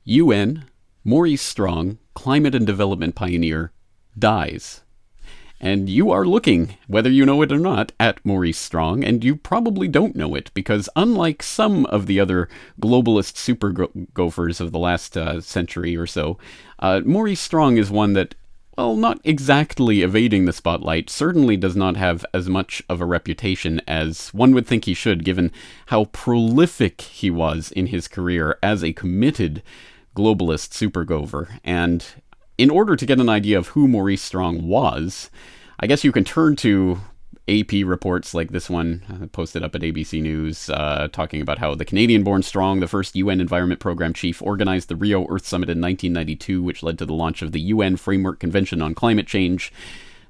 UN, Maurice Strong, climate and development pioneer, dies. And you are looking, whether you know it or not, at Maurice Strong, and you probably don't know it, because unlike some of the other globalist supergophers of the last century or so, Maurice Strong is one that, well, not exactly evading the spotlight, certainly does not have as much of a reputation as one would think he should, given how prolific he was in his career as a committed globalist supergopher. And in order to get an idea of who Maurice Strong was, I guess you can turn to AP reports like this one posted up at ABC News, talking about how the Canadian-born Strong, the first UN Environment Program chief, organized the Rio Earth Summit in 1992, which led to the launch of the UN Framework Convention on Climate Change,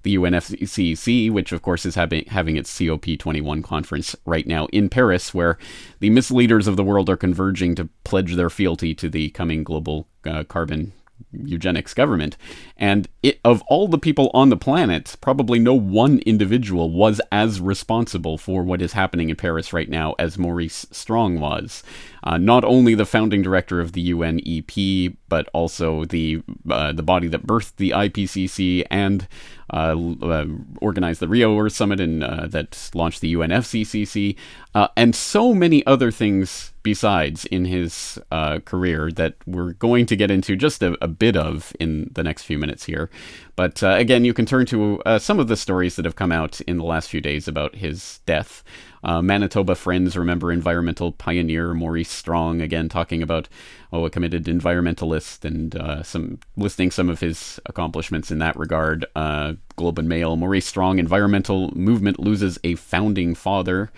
the UNFCCC, which of course is having its COP21 conference right now in Paris, where the misleaders of the world are converging to pledge their fealty to the coming global carbon eugenics government. And of all the people on the planet, probably no one individual was as responsible for what is happening in Paris right now as Maurice Strong was. Not only the founding director of the UNEP, but also the body that birthed the IPCC and organized the Rio Earth Summit and that launched the UNFCCC, and so many other things besides in his career that we're going to get into just a bit of in the next few minutes here. But again, you can turn to some of the stories that have come out in the last few days about his death. Manitoba Friends remember environmental pioneer Maurice Strong, again talking about a committed environmentalist, and listing some of his accomplishments in that regard. Globe and Mail, Maurice Strong, environmental movement loses a founding father.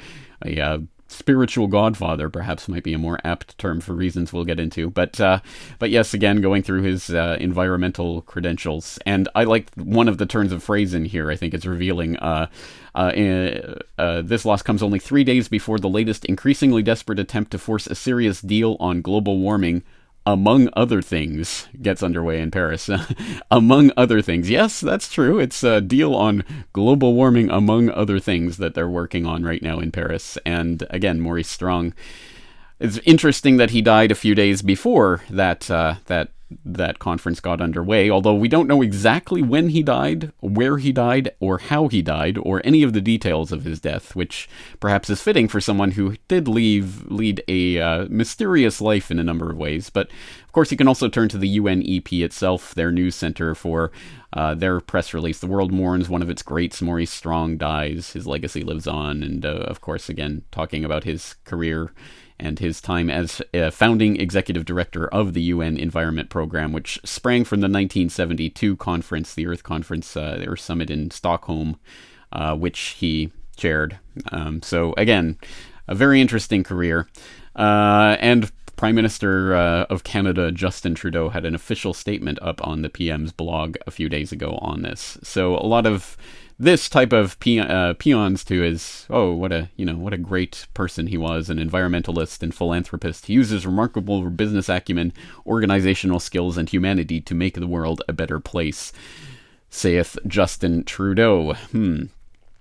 A spiritual godfather, perhaps, might be a more apt term for reasons we'll get into. But yes, again, going through his environmental credentials. And I like one of the turns of phrase in here. I think it's revealing. This loss comes only 3 days before the latest increasingly desperate attempt to force a serious deal on global warming, among other things, gets underway in Paris. Among other things. Yes, that's true. It's a deal on global warming, among other things, that they're working on right now in Paris. And again, Maurice Strong. It's interesting that he died a few days before that conference got underway, although we don't know exactly when he died, where he died, or how he died, or any of the details of his death, which perhaps is fitting for someone who did lead a mysterious life in a number of ways. But of course, you can also turn to the UNEP itself, their news center, for their press release. The world mourns one of its greats. Maurice Strong dies. His legacy lives on. And of course, again, talking about his career and his time as founding executive director of the UN Environment Program, which sprang from the 1972 conference, the Earth Conference, the Earth Summit in Stockholm, which he chaired. So again, a very interesting career. And Prime Minister of Canada, Justin Trudeau, had an official statement up on the PM's blog a few days ago on this. So a lot of this type of peons to his, what a great person he was, an environmentalist and philanthropist. He uses remarkable business acumen, organizational skills, and humanity to make the world a better place, saith Justin Trudeau.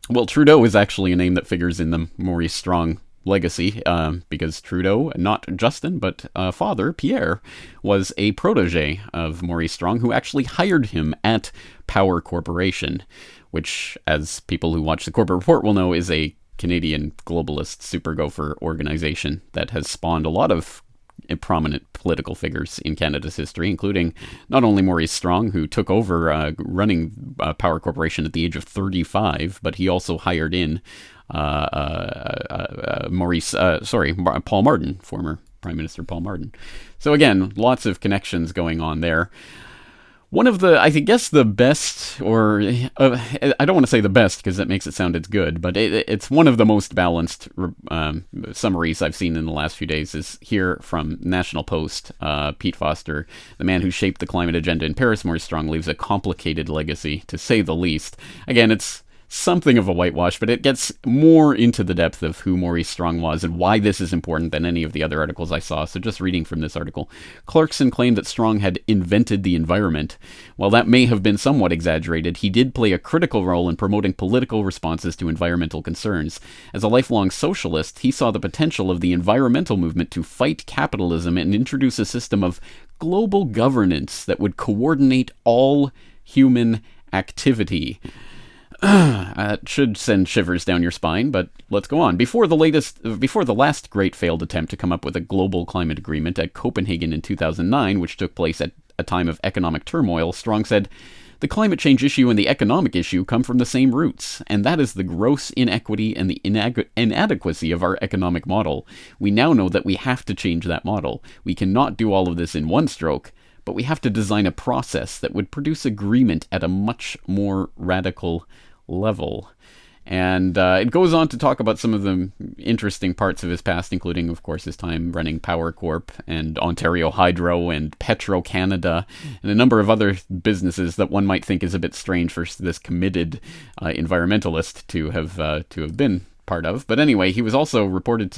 Well, Trudeau is actually a name that figures in the Maurice Strong legacy, because Trudeau, not Justin, but father, Pierre, was a protege of Maurice Strong, who actually hired him at Power Corporation, which, as people who watch the Corporate Report will know, is a Canadian globalist supergopher organization that has spawned a lot of prominent political figures in Canada's history, including not only Maurice Strong, who took over running Power Corporation at the age of 35, but he also hired in Paul Martin, former Prime Minister Paul Martin. So again, lots of connections going on there. One of the, I guess the best, or I don't want to say the best because that makes it sound it's good, but it's one of the most balanced summaries I've seen in the last few days is here from National Post. Pete Foster, the man who shaped the climate agenda in Paris, Maurice Strong, leaves a complicated legacy, to say the least. Again, it's something of a whitewash, but it gets more into the depth of who Maurice Strong was and why this is important than any of the other articles I saw. So just reading from this article, Clarkson claimed that Strong had invented the environment. While that may have been somewhat exaggerated, he did play a critical role in promoting political responses to environmental concerns. As a lifelong socialist, he saw the potential of the environmental movement to fight capitalism and introduce a system of global governance that would coordinate all human activity. It should send shivers down your spine, but let's go on. Before the last great failed attempt to come up with a global climate agreement at Copenhagen in 2009, which took place at a time of economic turmoil, Strong said, "The climate change issue and the economic issue come from the same roots, and that is the gross inequity and the inadequacy of our economic model. We now know that we have to change that model. We cannot do all of this in one stroke, but we have to design a process that would produce agreement at a much more radical level." And it goes on to talk about some of the interesting parts of his past, including, of course, his time running Power Corp and Ontario Hydro and Petro-Canada and a number of other businesses that one might think is a bit strange for this committed environmentalist to have been part of. But anyway, he was also reputed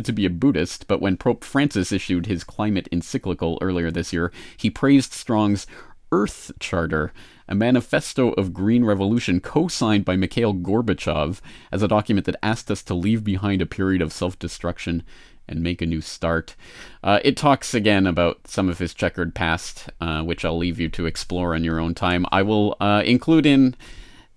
to be a Buddhist, but when Pope Francis issued his climate encyclical earlier this year, he praised Strong's Earth Charter, a manifesto of green revolution co-signed by Mikhail Gorbachev, as a document that asked us to leave behind a period of self-destruction and make a new start. It talks again about some of his checkered past, which I'll leave you to explore on your own time. I will include in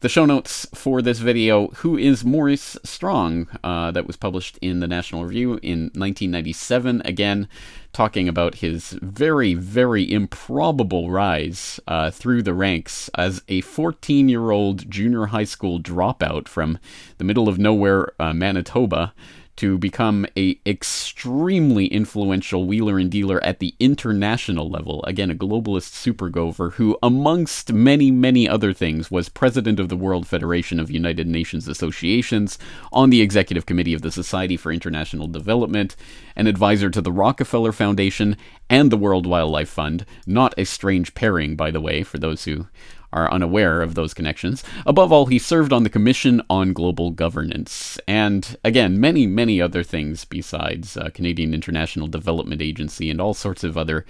the show notes for this video who is Maurice Strong, that was published in the National Review in 1997, again talking about his very, very improbable rise through the ranks as a 14-year-old junior high school dropout from the middle of nowhere, Manitoba, to become a extremely influential wheeler and dealer at the international level. Again, a globalist supergopher who, amongst many, many other things, was president of the World Federation of United Nations Associations, on the executive committee of the Society for International Development, an advisor to the Rockefeller Foundation and the World Wildlife Fund. Not a strange pairing, by the way, for those who are unaware of those connections. Above all, he served on the Commission on Global Governance, and again, many, many other things besides Canadian International Development Agency and all sorts of other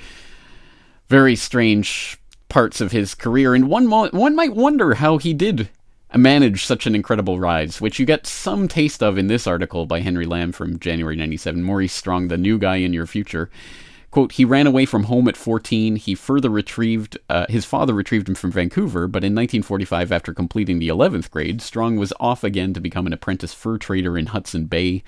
very strange parts of his career. And one might wonder how he did manage such an incredible rise, which you get some taste of in this article by Henry Lamb from January 97, Maurice Strong, the new guy in your future. Quote, he ran away from home at 14. He further his father retrieved him from Vancouver, but in 1945, after completing the 11th grade, Strong was off again to become an apprentice fur trader in Hudson Bay.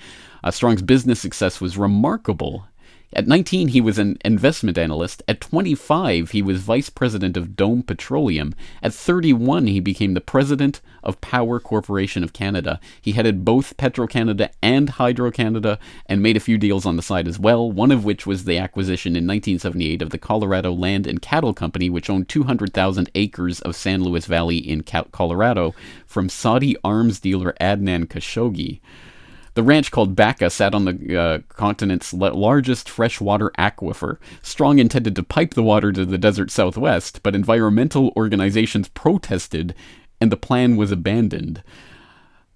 Strong's business success was remarkable. At 19, he was an investment analyst. At 25, he was vice president of Dome Petroleum. At 31, he became the president of Power Corporation of Canada. He headed both Petro-Canada and Hydro-Canada and made a few deals on the side as well, one of which was the acquisition in 1978 of the Colorado Land and Cattle Company, which owned 200,000 acres of San Luis Valley in Colorado from Saudi arms dealer Adnan Khashoggi. The ranch called Baca sat on the continent's largest freshwater aquifer. Strong intended to pipe the water to the desert southwest, but environmental organizations protested, and the plan was abandoned.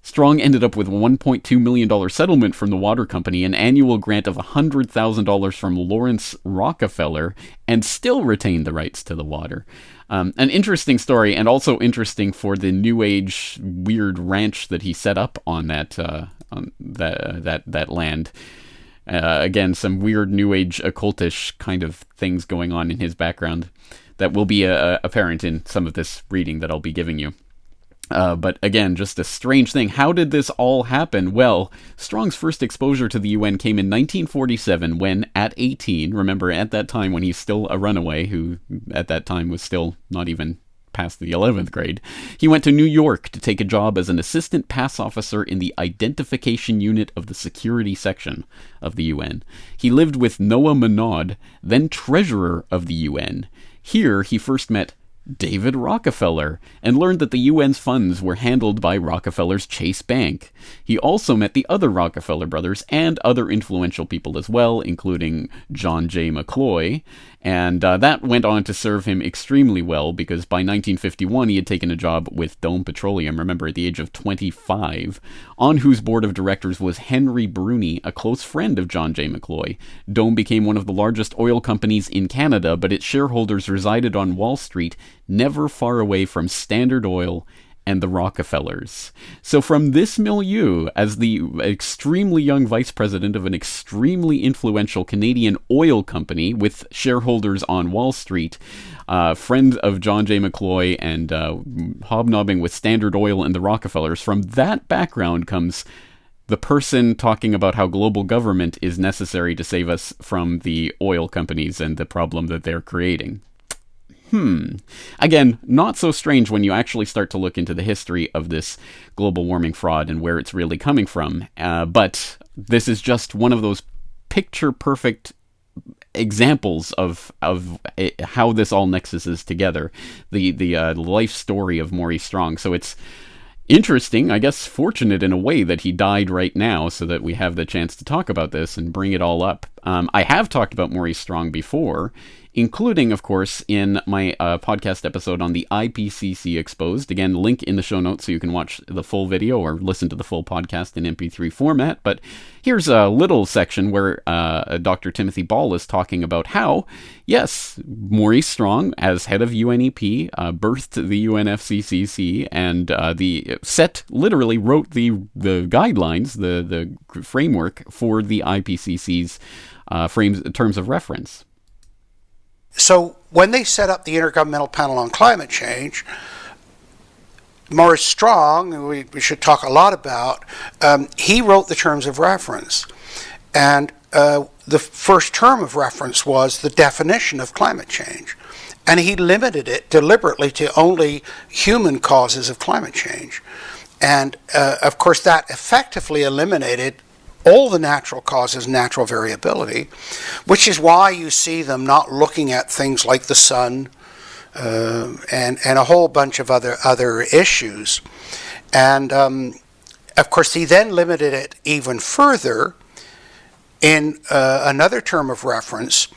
Strong ended up with a $1.2 million settlement from the water company, an annual grant of $100,000 from Lawrence Rockefeller, and still retained the rights to the water. An interesting story, and also interesting for the New Age weird ranch that he set up on that land. Again, some weird New Age occultish kind of things going on in his background that will be apparent in some of this reading that I'll be giving you. But again, just a strange thing. How did this all happen? Well, Strong's first exposure to the UN came in 1947 when, at 18, remember at that time when he's still a runaway, who at that time was still not even past the 11th grade, he went to New York to take a job as an assistant pass officer in the identification unit of the security section of the UN. He lived with Noah Manaud, then treasurer of the UN. Here he first met David Rockefeller, and learned that the UN's funds were handled by Rockefeller's Chase Bank. He also met the other Rockefeller brothers and other influential people as well, including John J. McCloy, and that went on to serve him extremely well, because by 1951 he had taken a job with Dome Petroleum, remember, at the age of 25, on whose board of directors was Henry Bruni, a close friend of John J. McCloy. Dome became one of the largest oil companies in Canada, but its shareholders resided on Wall Street, never far away from Standard Oil and the Rockefellers. So from this milieu, as the extremely young vice president of an extremely influential Canadian oil company with shareholders on Wall Street, friend of John J. McCloy, and hobnobbing with Standard Oil and the Rockefellers, from that background comes the person talking about how global government is necessary to save us from the oil companies and the problem that they're creating. Again, not so strange when you actually start to look into the history of this global warming fraud and where it's really coming from. But this is just one of those picture-perfect examples of how this all nexuses together. The life story of Maurice Strong. So it's interesting, I guess fortunate in a way, that he died right now so that we have the chance to talk about this and bring it all up. I have talked about Maurice Strong before, including, of course, in my podcast episode on the IPCC Exposed. Again, link in the show notes so you can watch the full video or listen to the full podcast in MP3 format. But here's a little section where Dr. Timothy Ball is talking about how, yes, Maurice Strong, as head of UNEP, birthed the UNFCCC and literally wrote the guidelines, the framework for the IPCC's terms of reference. So when they set up the Intergovernmental Panel on Climate Change, Maurice Strong, who we should talk a lot about, he wrote the terms of reference. And the first term of reference was the definition of climate change. And he limited it deliberately to only human causes of climate change. And of course that effectively eliminated all the natural causes, natural variability, which is why you see them not looking at things like the sun and a whole bunch of other issues. And of course he then limited it even further in another term of reference,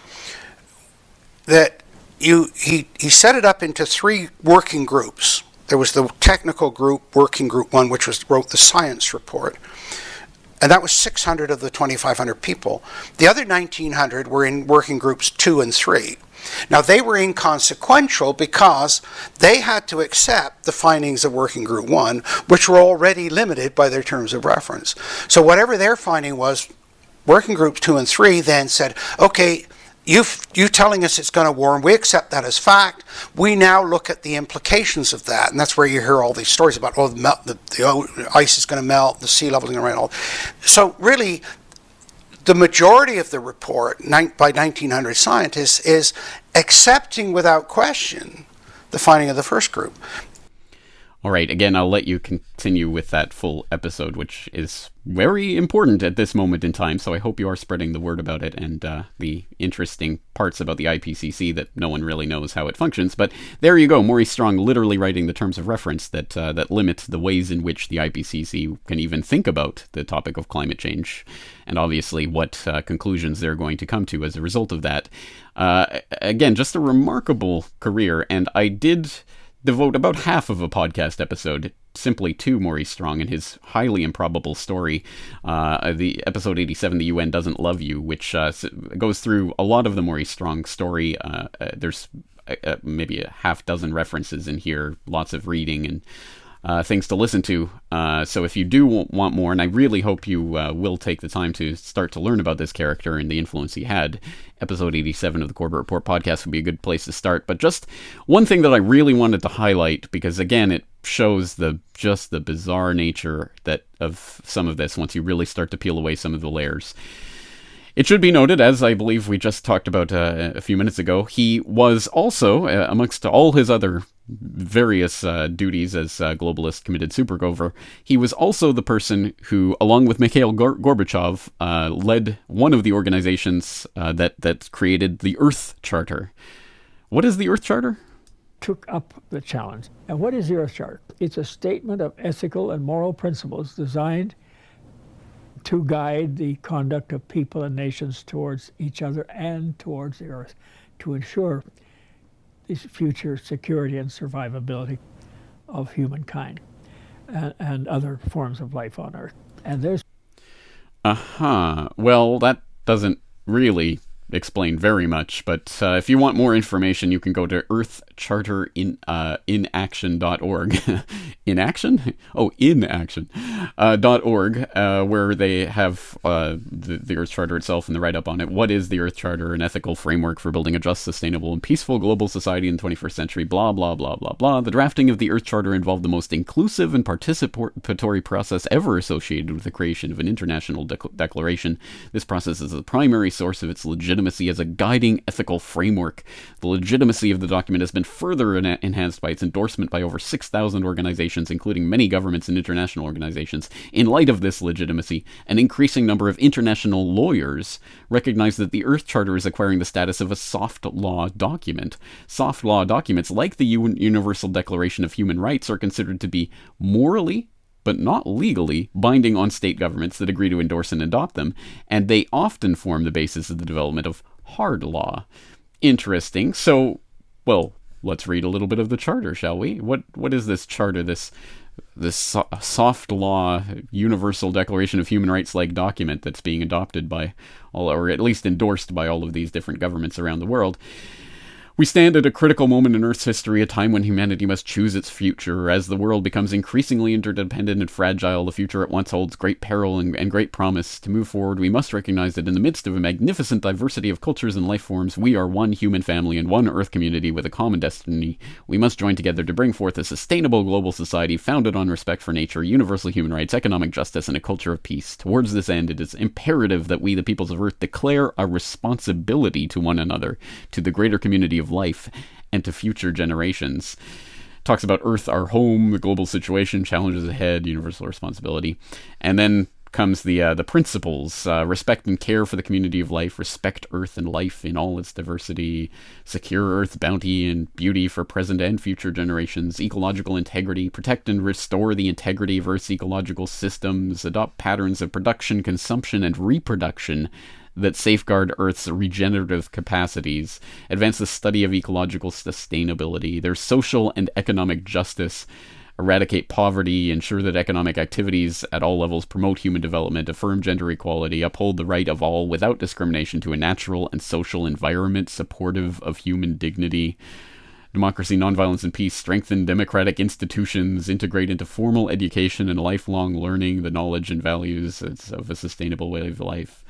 that he set it up into three working groups. There was the technical group, working group 1, which wrote the science report. And that was 600 of the 2,500 people. The other 1,900 were in working groups 2 and 3. Now, they were inconsequential because they had to accept the findings of working group 1, which were already limited by their terms of reference. So whatever their finding was, working groups 2 and 3 then said, okay, you telling us it's going to warm, we accept that as fact. We now look at the implications of that, and that's where you hear all these stories about, the ice is going to melt, the sea level is going to rise. So really, the majority of the report by 1,900 scientists is accepting without question the finding of the first group. All right, again, I'll let you continue with that full episode, which is very important at this moment in time, so I hope you are spreading the word about it and the interesting parts about the IPCC that no one really knows how it functions. But there you go, Maurice Strong literally writing the terms of reference that limit the ways in which the IPCC can even think about the topic of climate change, and obviously what conclusions they're going to come to as a result of that. Again, just a remarkable career, and I did devote about half of a podcast episode simply to Maurice Strong and his highly improbable story, the episode 87, The UN Doesn't Love You, which goes through a lot of the Maurice Strong story. There's maybe a half dozen references in here, lots of reading and things to listen to. So if you do want more, and I really hope you will take the time to start to learn about this character and the influence he had, episode 87 of the Corbett Report podcast would be a good place to start. But just one thing that I really wanted to highlight, because again, it shows the bizarre nature of some of this once you really start to peel away some of the layers. It should be noted, as I believe we just talked about a few minutes ago, he was also, amongst all his other various duties as globalist committed supergopher, he was also the person who, along with Mikhail Gorbachev, led one of the organizations that created the Earth Charter. What is the Earth Charter? took up the challenge. And what is the Earth Charter? It's a statement of ethical and moral principles designed to guide the conduct of people and nations towards each other and towards the Earth, to ensure the future security and survivability of humankind and other forms of life on Earth. And there's... Well, that doesn't really explain very much, but if you want more information, you can go to earthcharterinaction.org. In action? Oh, inaction. .org, where they have the Earth Charter itself and the write-up on it. What is the Earth Charter? An ethical framework for building a just, sustainable, and peaceful global society in the 21st century, blah, blah, blah, blah, blah. The drafting of the Earth Charter involved the most inclusive and participatory process ever associated with the creation of an international declaration. This process is the primary source of its legitimacy as a guiding ethical framework. The legitimacy of the document has been further enhanced by its endorsement by over 6,000 organizations, including many governments and international organizations. In light of this legitimacy, an increasing number of international lawyers recognize that the Earth Charter is acquiring the status of a soft law document. Soft law documents, like the Universal Declaration of Human Rights, are considered to be morally, but not legally, binding on state governments that agree to endorse and adopt them, and they often form the basis of the development of hard law. Interesting. So, well, let's read a little bit of the charter, shall we? What is this charter, this soft law, Universal Declaration of Human Rights-like document that's being adopted by all, or at least endorsed by all of these different governments around the world? We stand at a critical moment in Earth's history, a time when humanity must choose its future. As the world becomes increasingly interdependent and fragile, the future at once holds great peril and great promise. To move forward, we must recognize that in the midst of a magnificent diversity of cultures and life forms, we are one human family and one Earth community with a common destiny. We must join together to bring forth a sustainable global society founded on respect for nature, universal human rights, economic justice, and a culture of peace. Towards this end, it is imperative that we, the peoples of Earth, declare a responsibility to one another, to the greater community of life, and to future generations. Talks about Earth, our home, the global situation, challenges ahead, universal responsibility. And then comes the principles: respect and care for the community of life, respect Earth and life in all its diversity, secure Earth's bounty and beauty for present and future generations, ecological integrity, protect and restore the integrity of Earth's ecological systems, adopt patterns of production, consumption, and reproduction that safeguard Earth's regenerative capacities, advance the study of ecological sustainability, there's social and economic justice, eradicate poverty, ensure that economic activities at all levels promote human development, affirm gender equality, uphold the right of all without discrimination to a natural and social environment supportive of human dignity, democracy, nonviolence, and peace, strengthen democratic institutions, integrate into formal education and lifelong learning the knowledge and values of a sustainable way of life,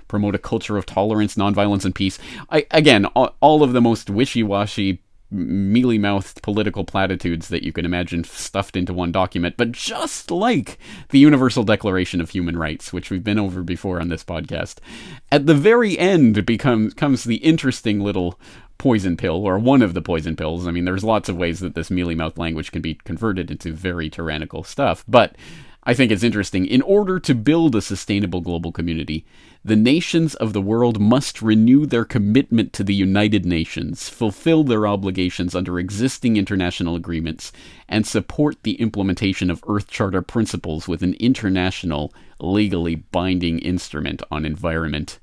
promote a culture of tolerance, nonviolence, and peace. Again, all of the most wishy-washy, mealy-mouthed political platitudes that you can imagine stuffed into one document, but just like the Universal Declaration of Human Rights, which we've been over before on this podcast, at the very end comes the interesting little poison pill, or one of the poison pills. I mean, there's lots of ways that this mealy-mouthed language can be converted into very tyrannical stuff, but I think it's interesting. In order to build a sustainable global community, the nations of the world must renew their commitment to the United Nations, fulfill their obligations under existing international agreements, and support the implementation of Earth Charter principles with an international, legally binding instrument on environment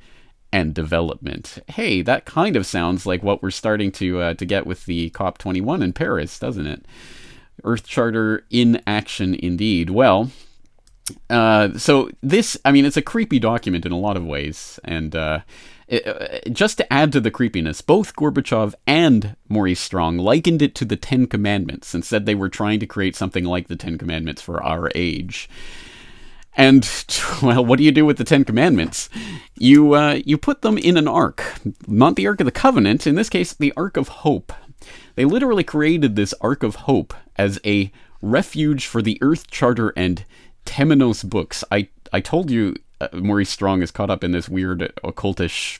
and development. Hey, that kind of sounds like what we're starting to get with the COP21 in Paris, doesn't it? Earth Charter in action indeed. Well, so this, I mean, it's a creepy document in a lot of ways, and just to add to the creepiness, both Gorbachev and Maurice Strong likened it to the Ten Commandments and said they were trying to create something like the Ten Commandments for our age. And, well, what do you do with the Ten Commandments? You put them in an ark, not the Ark of the Covenant, in this case, the Ark of Hope. They literally created this Ark of Hope as a refuge for the Earth Charter and Temenos books. I told you Maurice Strong is caught up in this weird occultish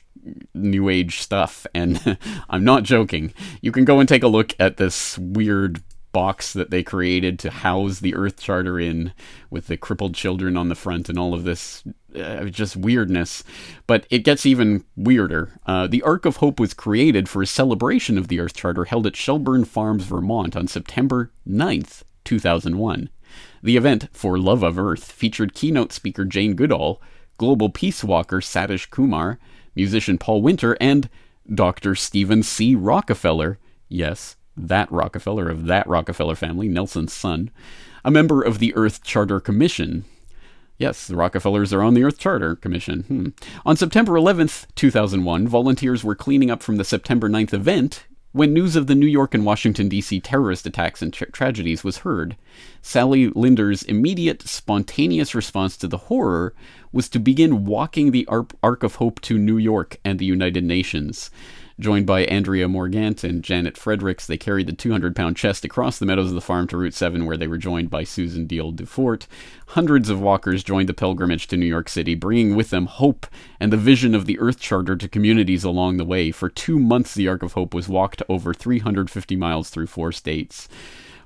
new age stuff, and I'm not joking. You can go and take a look at this weird box that they created to house the Earth Charter in, with the crippled children on the front and all of this just weirdness. But it gets even weirder. The Ark of Hope was created for a celebration of the Earth Charter held at Shelburne Farms, Vermont on September 9th, 2001. The event, For Love of Earth, featured keynote speaker Jane Goodall, global peace walker Satish Kumar, musician Paul Winter, and Dr. Stephen C. Rockefeller, yes, that Rockefeller of that Rockefeller family, Nelson's son, a member of the Earth Charter Commission. Yes, the Rockefellers are on the Earth Charter Commission. On September 11th, 2001, volunteers were cleaning up from the September 9th event when news of the New York and Washington, D.C. terrorist attacks and tragedies was heard. Sally Linder's immediate, spontaneous response to the horror was to begin walking the Ark of Hope to New York and the United Nations. Joined by Andrea Morgant and Janet Fredericks, they carried the 200-pound chest across the meadows of the farm to Route 7, where they were joined by Susan Deal Dufort. Hundreds of walkers joined the pilgrimage to New York City, bringing with them hope and the vision of the Earth Charter to communities along the way. For 2 months, the Ark of Hope was walked over 350 miles through 4 states.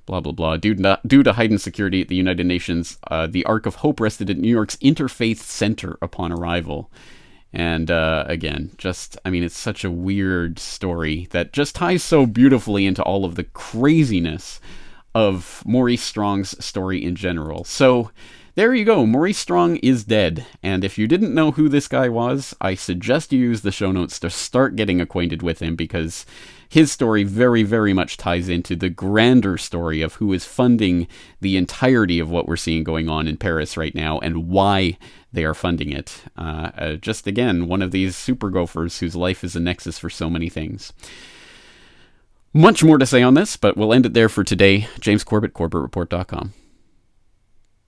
Blah, blah, blah. Due to heightened security at the United Nations, the Ark of Hope rested at New York's Interfaith Center upon arrival. And again, it's such a weird story that just ties so beautifully into all of the craziness of Maurice Strong's story in general. So there you go. Maurice Strong is dead. And if you didn't know who this guy was, I suggest you use the show notes to start getting acquainted with him, because his story very, very much ties into the grander story of who is funding the entirety of what we're seeing going on in Paris right now and why they are funding it. Just, again, one of these supergophers whose life is a nexus for so many things. Much more to say on this, but we'll end it there for today. James Corbett, CorbettReport.com.